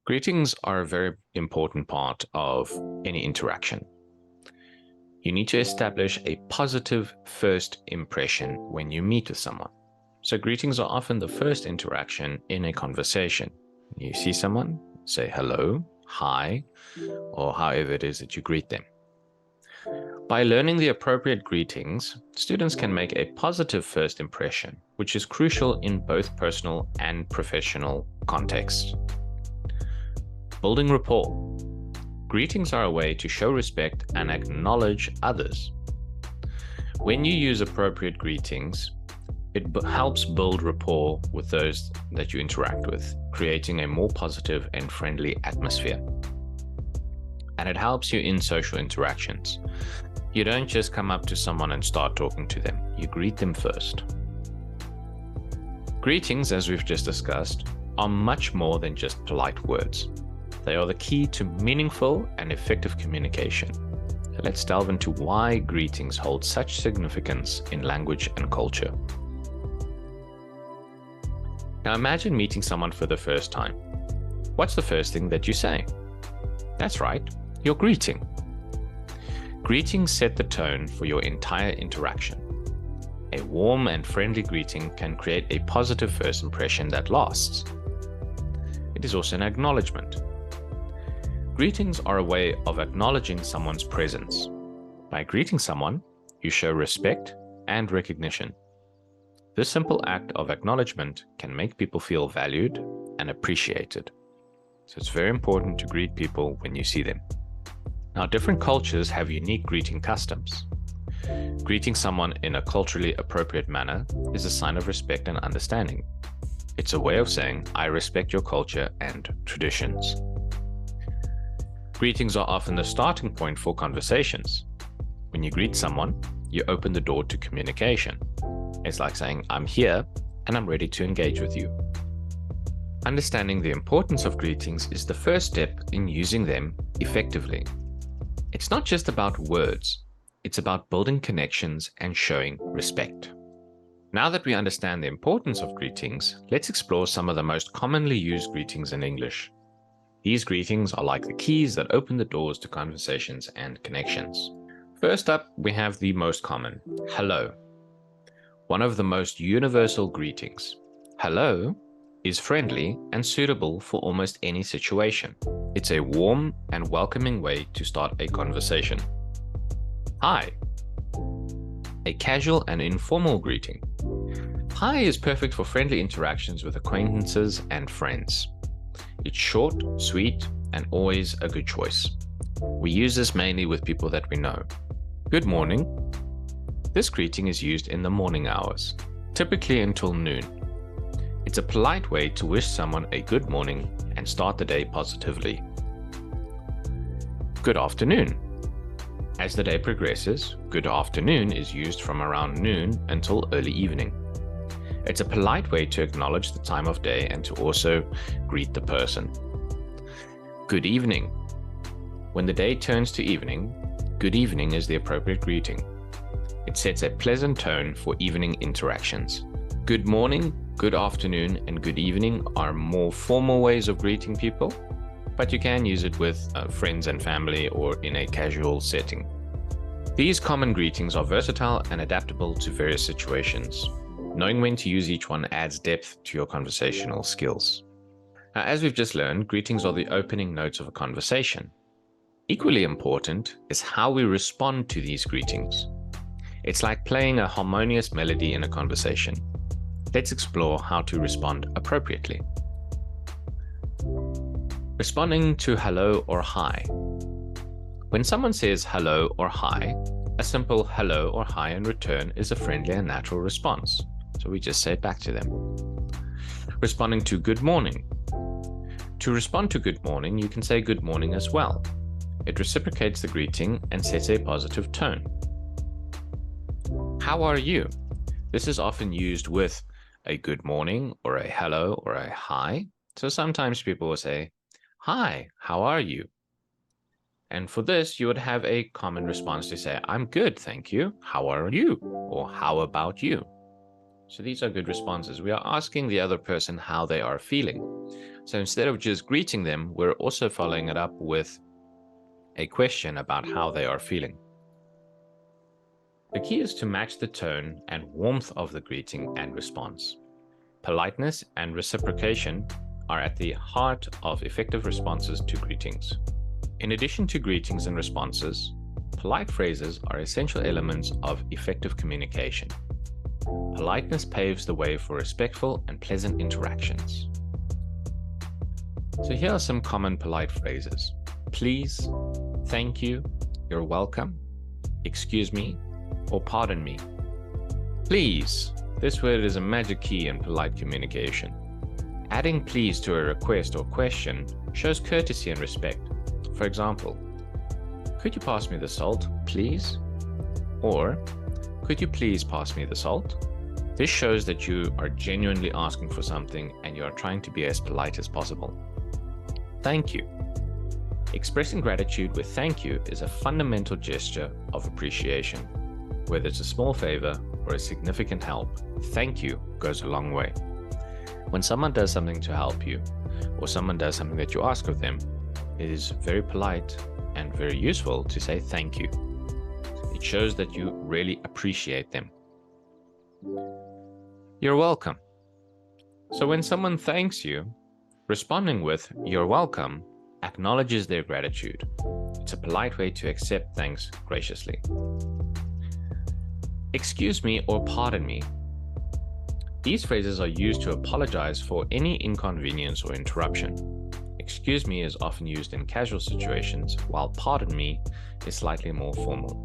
Greetings are a very important part of any interaction. You need to establish a positive first impression when you meet with someone. So greetings are often the first interaction in a conversation. You see someone, say hello, hi, or however it is that you greet them. By learning the appropriate greetings, students can make a positive first impression, which is crucial in both personal and professional contexts. Building rapport. Greetings are a way to show respect and acknowledge others. When you use appropriate greetings, it helps build rapport with those that you interact with, creating a more positive and friendly atmosphere. And it helps you in social interactions. You don't just come up to someone and start talking to them. You greet them first. Greetings, as we've just discussed, are much more than just polite words. They are the key to meaningful and effective communication. Let's delve into why greetings hold such significance in language and culture. Now imagine meeting someone for the first time. What's the first thing that you say? That's right, your greeting. Greetings set the tone for your entire interaction. A warm and friendly greeting can create a positive first impression that lasts. It is also an acknowledgement. Greetings are a way of acknowledging someone's presence. By greeting someone, you show respect and recognition. This simple act of acknowledgement can make people feel valued and appreciated. So it's very important to greet people when you see them. Now, different cultures have unique greeting customs. Greeting someone in a culturally appropriate manner is a sign of respect and understanding. It's a way of saying, I respect your culture and traditions. Greetings are often the starting point for conversations. When you greet someone, you open the door to communication. It's like saying, I'm here and I'm ready to engage with you. Understanding the importance of greetings is the first step in using them effectively. It's not just about words, it's about building connections and showing respect. Now that we understand the importance of greetings, let's explore some of the most commonly used greetings in English. These greetings are like the keys that open the doors to conversations and connections. First up, we have the most common, hello. One of the most universal greetings. Hello is friendly and suitable for almost any situation. It's a warm and welcoming way to start a conversation. Hi. A casual and informal greeting. Hi is perfect for friendly interactions with acquaintances and friends. It's short, sweet, and always a good choice. We use this mainly with people that we know. Good morning. This greeting is used in the morning hours, typically until noon. It's a polite way to wish someone a good morning and start the day positively. Good afternoon. As the day progresses, good afternoon is used from around noon until early evening. It's a polite way to acknowledge the time of day and to also greet the person. Good evening. When the day turns to evening, good evening is the appropriate greeting. It sets a pleasant tone for evening interactions. Good morning, good afternoon, and good evening are more formal ways of greeting people, but you can use it with friends and family or in a casual setting. These common greetings are versatile and adaptable to various situations. Knowing when to use each one adds depth to your conversational skills. Now, as we've just learned, greetings are the opening notes of a conversation. Equally important is how we respond to these greetings. It's like playing a harmonious melody in a conversation. Let's explore how to respond appropriately. Responding to hello or hi. When someone says hello or hi, a simple hello or hi in return is a friendly and natural response. So we just say it back to them. Responding to good morning. To respond to good morning, you can say good morning as well. It reciprocates the greeting and sets a positive tone. How are you? This is often used with a good morning or a hello or a hi. So sometimes people will say, hi, how are you? And for this, you would have a common response to say, I'm good, thank you. How are you? Or how about you? So these are good responses. We are asking the other person how they are feeling. So instead of just greeting them, we're also following it up with a question about how they are feeling. The key is to match the tone and warmth of the greeting and response. Politeness and reciprocation are at the heart of effective responses to greetings. In addition to greetings and responses, polite phrases are essential elements of effective communication. Politeness paves the way for respectful and pleasant interactions. So here are some common polite phrases. Please, thank you, you're welcome, excuse me, or pardon me. Please. This word is a magic key in polite communication. Adding please to a request or question shows courtesy and respect. For example, could you pass me the salt, please? Or, could you please pass me the salt? This shows that you are genuinely asking for something and you are trying to be as polite as possible. Thank you. Expressing gratitude with thank you is a fundamental gesture of appreciation. Whether it's a small favor or a significant help, thank you goes a long way. When someone does something to help you, or someone does something that you ask of them, it is very polite and very useful to say thank you. It shows that you really appreciate them. You're welcome. So when someone thanks you, responding with you're welcome acknowledges their gratitude. It's a polite way to accept thanks graciously. Excuse me or pardon me. These phrases are used to apologize for any inconvenience or interruption. Excuse me is often used in casual situations, while pardon me is slightly more formal.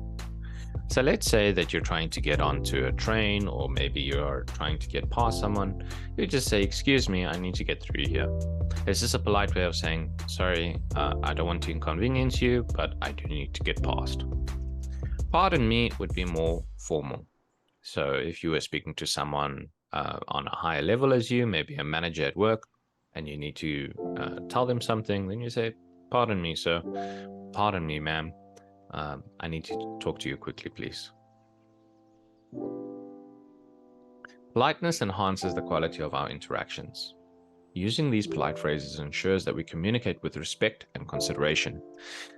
So let's say that you're trying to get onto a train, or maybe you're trying to get past someone. You just say, excuse me, I need to get through here. It's just a polite way of saying, sorry, I don't want to inconvenience you, but I do need to get past. Pardon me would be more formal. So if you were speaking to someone on a higher level as you, maybe a manager at work, and you need to tell them something, then you say, pardon me, sir. Pardon me, ma'am. I need to talk to you quickly, please. Politeness enhances the quality of our interactions. Using these polite phrases ensures that we communicate with respect and consideration.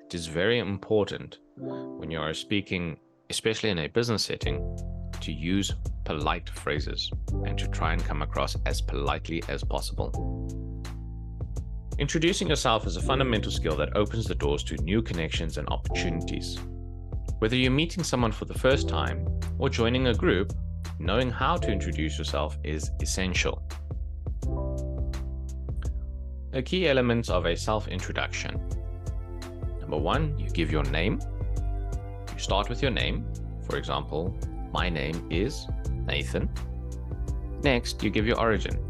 It is very important when you are speaking, especially in a business setting, to use polite phrases and to try and come across as politely as possible. Introducing yourself is a fundamental skill that opens the doors to new connections and opportunities. Whether you're meeting someone for the first time or joining a group, knowing how to introduce yourself is essential. The key elements of a self-introduction. Number one, you give your name. You start with your name. For example, my name is Nathan. Next, you give your origin.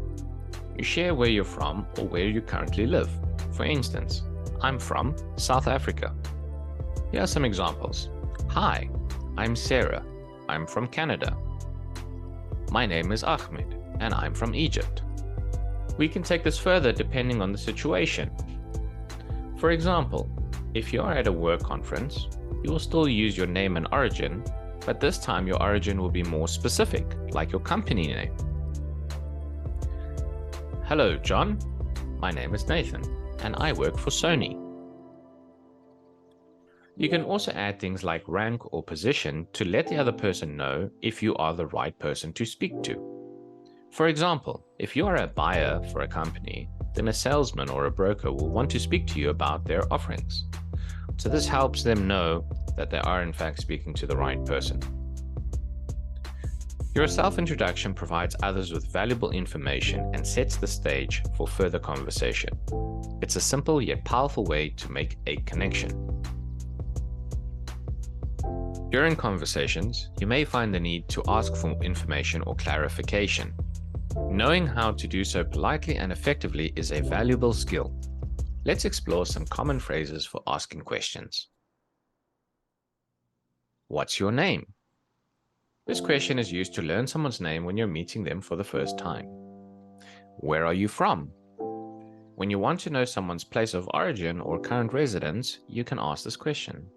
You share where you're from or where you currently live. For instance, I'm from South Africa. Here are some examples. Hi, I'm Sarah. I'm from Canada. My name is Ahmed, and I'm from Egypt. We can take this further depending on the situation. For example, if you are at a work conference, you will still use your name and origin, but this time your origin will be more specific, like your company name. Hello, John. My name is Nathan, and I work for Sony. You can also add things like rank or position to let the other person know if you are the right person to speak to. For example, if you are a buyer for a company, then a salesman or a broker will want to speak to you about their offerings. So this helps them know that they are in fact speaking to the right person. Your self-introduction provides others with valuable information and sets the stage for further conversation. It's a simple yet powerful way to make a connection. During conversations, you may find the need to ask for information or clarification. Knowing how to do so politely and effectively is a valuable skill. Let's explore some common phrases for asking questions. What's your name? This question is used to learn someone's name when you're meeting them for the first time. Where are you from? When you want to know someone's place of origin or current residence, you can ask this question.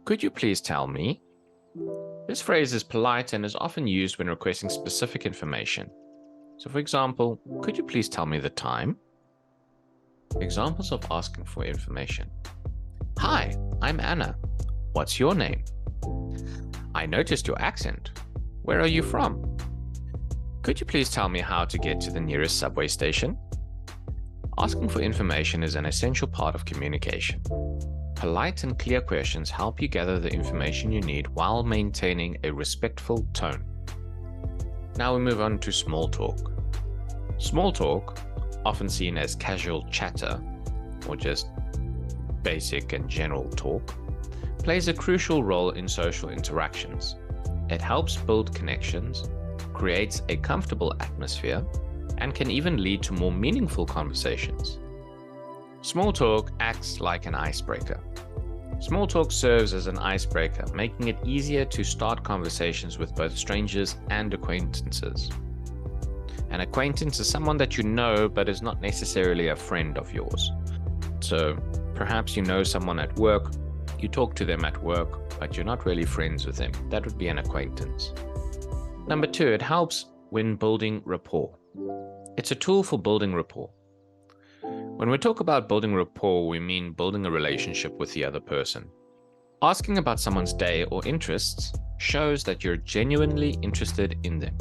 Could you please tell me? This phrase is polite and is often used when requesting specific information. So for example, could you please tell me the time? Examples of asking for information. Hi, I'm Anna. What's your name? I noticed your accent. Where are you from? Could you please tell me how to get to the nearest subway station? Asking for information is an essential part of communication. Polite and clear questions help you gather the information you need while maintaining a respectful tone. Now we move on to small talk. Small talk, often seen as casual chatter or just basic and general talk, plays a crucial role in social interactions. It helps build connections, creates a comfortable atmosphere, and can even lead to more meaningful conversations. Small talk acts like an icebreaker. Small talk serves as an icebreaker, making it easier to start conversations with both strangers and acquaintances. An acquaintance is someone that you know but is not necessarily a friend of yours. So perhaps you know someone at work, you talk to them at work, but you're not really friends with them. That would be an acquaintance. Number 2, it helps when building rapport. It's a tool for building rapport. When we talk about building rapport, we mean building a relationship with the other person. Asking about someone's day or interests shows that you're genuinely interested in them.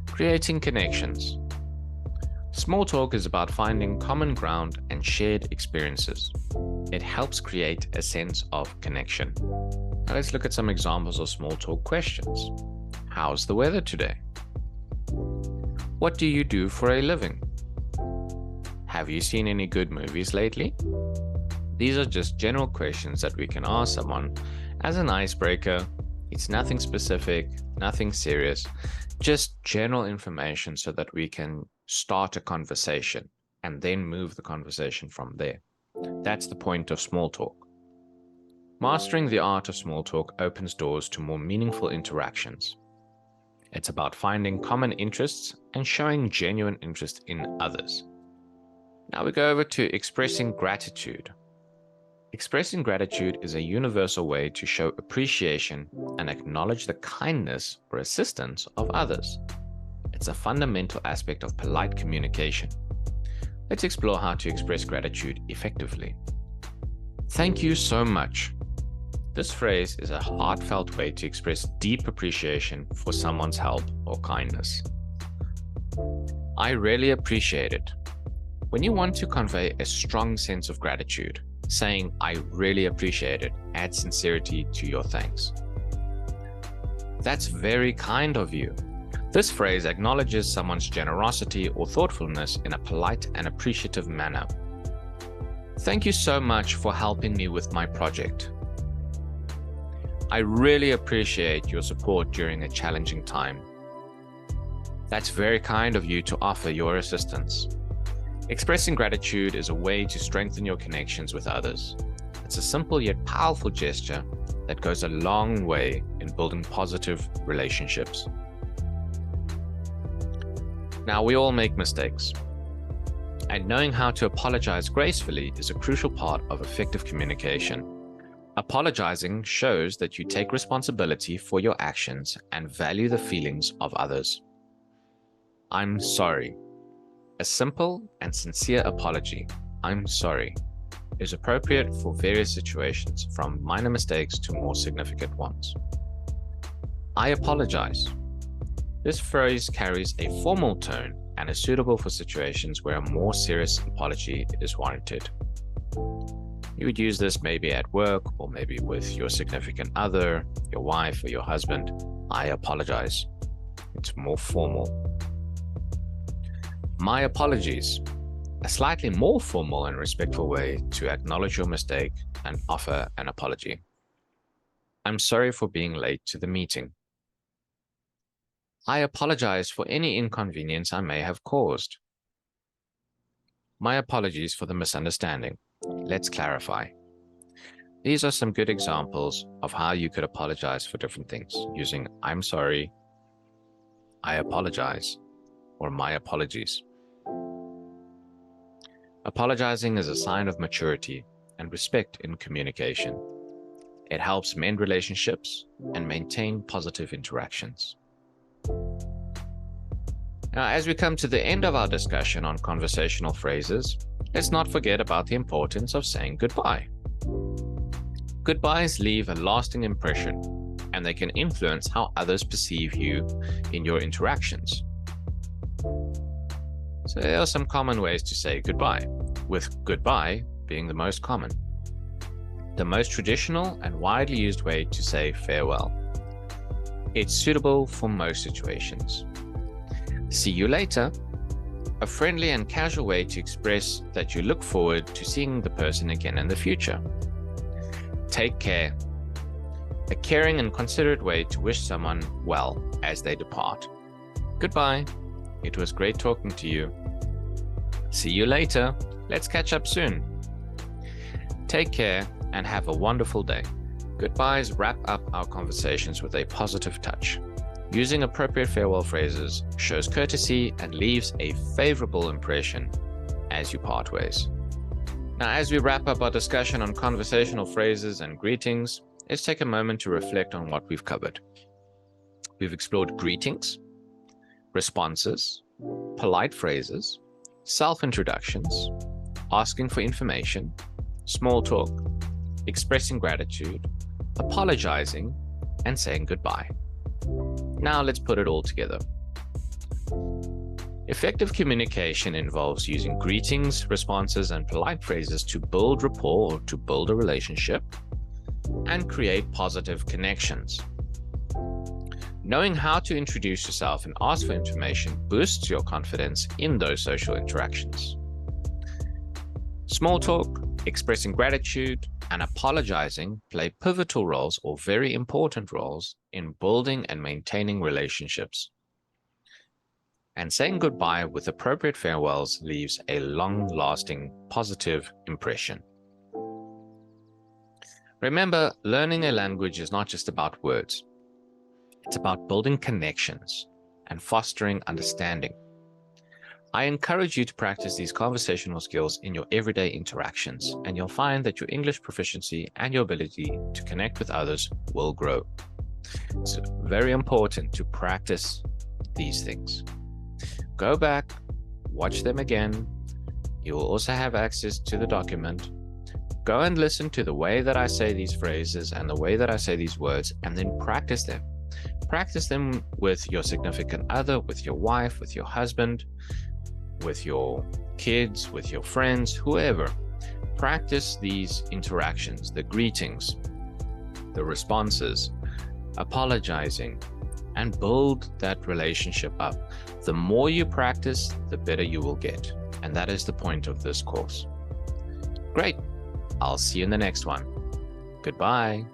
Creating connections. Small talk is about finding common ground and shared experiences. It helps create a sense of connection. Now let's look at some examples of small talk questions. How's the weather today? What do you do for a living? Have you seen any good movies lately? These are just general questions that we can ask someone as an icebreaker. It's nothing specific, nothing serious, just general information so that we can start a conversation and then move the conversation from there. That's the point of small talk. Mastering the art of small talk opens doors to more meaningful interactions. It's about finding common interests and showing genuine interest in others. Now we go over to expressing gratitude. Expressing gratitude is a universal way to show appreciation and acknowledge the kindness or assistance of others. It's a fundamental aspect of polite communication. Let's explore how to express gratitude effectively. Thank you so much. This phrase is a heartfelt way to express deep appreciation for someone's help or kindness. I really appreciate it. When you want to convey a strong sense of gratitude, saying I really appreciate it adds sincerity to your thanks. That's very kind of you. This phrase acknowledges someone's generosity or thoughtfulness in a polite and appreciative manner. Thank you so much for helping me with my project. I really appreciate your support during a challenging time. That's very kind of you to offer your assistance. Expressing gratitude is a way to strengthen your connections with others. It's a simple yet powerful gesture that goes a long way in building positive relationships. Now, we all make mistakes, and knowing how to apologize gracefully is a crucial part of effective communication. Apologizing shows that you take responsibility for your actions and value the feelings of others. I'm sorry. A simple and sincere apology, I'm sorry, is appropriate for various situations, from minor mistakes to more significant ones. I apologize. This phrase carries a formal tone and is suitable for situations where a more serious apology is warranted. You would use this maybe at work or maybe with your significant other, your wife or your husband. I apologize. It's more formal. My apologies. A slightly more formal and respectful way to acknowledge your mistake and offer an apology. I'm sorry for being late to the meeting. I apologize for any inconvenience I may have caused. My apologies for the misunderstanding. Let's clarify. These are some good examples of how you could apologize for different things using I'm sorry, I apologize, or my apologies. Apologizing is a sign of maturity and respect in communication. It helps mend relationships and maintain positive interactions. Now, as we come to the end of our discussion on conversational phrases, let's not forget about the importance of saying goodbye. Goodbyes leave a lasting impression, and they can influence how others perceive you in your interactions. So there are some common ways to say goodbye, with goodbye being the most common. The most traditional and widely used way to say farewell. It's suitable for most situations. See you later. A friendly and casual way to express that you look forward to seeing the person again in the future. Take care. A caring and considerate way to wish someone well as they depart. Goodbye. It was great talking to you. See you later. Let's catch up soon. Take care and have a wonderful day. Goodbyes wrap up our conversations with a positive touch. Using appropriate farewell phrases shows courtesy and leaves a favorable impression as you part ways. Now, as we wrap up our discussion on conversational phrases and greetings, let's take a moment to reflect on what we've covered. We've explored greetings, responses, polite phrases, self-introductions, asking for information, small talk, expressing gratitude, apologizing, and saying goodbye. Now let's put it all together. Effective communication involves using greetings, responses, and polite phrases to build rapport or to build a relationship and create positive connections. Knowing how to introduce yourself and ask for information boosts your confidence in those social interactions. Small talk, expressing gratitude, and apologizing play pivotal roles or very important roles in building and maintaining relationships. And saying goodbye with appropriate farewells leaves a long-lasting positive impression. Remember, learning a language is not just about words. It's about building connections and fostering understanding. I encourage you to practice these conversational skills in your everyday interactions, and you'll find that your English proficiency and your ability to connect with others will grow. It's very important to practice these things. Go back, watch them again. You will also have access to the document. Go and listen to the way that I say these phrases and the way that I say these words, and then practice them. Practice them with your significant other, with your wife, with your husband, with your kids, with your friends, whoever. Practice these interactions, the greetings, the responses, apologizing, and build that relationship up. The more you practice, the better you will get. And that is the point of this course. Great. I'll see you in the next one. Goodbye.